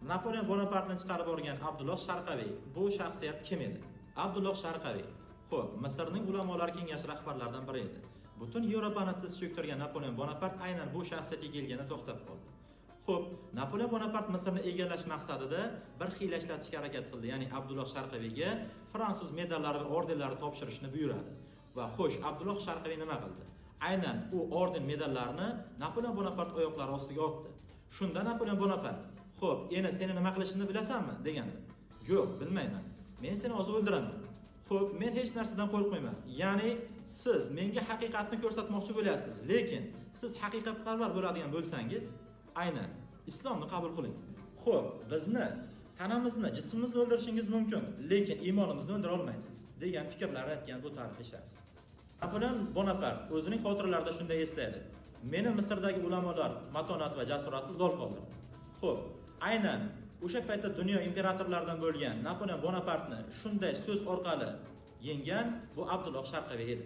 Napoleon Bonapartni chiqarib yuborgan Abdulloh Sharqaviy bu shaxsiyat kim edi? Abdulloh Sharqaviy xo'p, Misrning ulamolar kengashi rahbarlaridan biri edi. Butun Yevropani tiz cho'ktirgan Napoleon Bonapart aynan bu shaxsiyatga kelganda to'xtab qoldi. Xo'p, Napoleon Bonapart Misrni egallash maqsadida bir xiyla ishlatishga harakat qildi, ya'ni Abdulloh Sharqaviyga fransuz medallari va ordenlari topshirishni buyuradi. Va xo'sh, Abdulloh Sharqaviy nima qildi? Aynan u orden medallarni Napoleon Bonapart oyoqlari ostiga otdi. Shunda Napoleon Bonapart, "Xo'p, endi seni nima qilishini bilasanmi?" degandi. "Yo'q, bilmayman. Men seni hozir o'ldiraman." "Xo'p, men hech narsadan qo'rqmayman. Ya'ni siz menga haqiqatni ko'rsatmoqchi bo'lyapsiz, lekin siz haqiqatparvar bo'ladigan bo'lsangiz, aynan islomni qabul qiling. Xo'p, bizni tanamizni, jismimizni o'ldirishingiz mumkin, lekin iymonimizni o'ldira olmaysiz" degan fikrlarni aytgan bu tarixiy shaxs. Napoleon Bonapart o'zining xotiralarida shunday eslaydi: "Meni Misrdagi ulamolar matonat va jasoratni lol qoldirdi." Xo'p, aynan o'sha paytda dunyo imperatorlaridan bo'lgan Napoleon Bonapartni shunday so'z orqali yenggan bu Abdulloh Sharqaviy edi.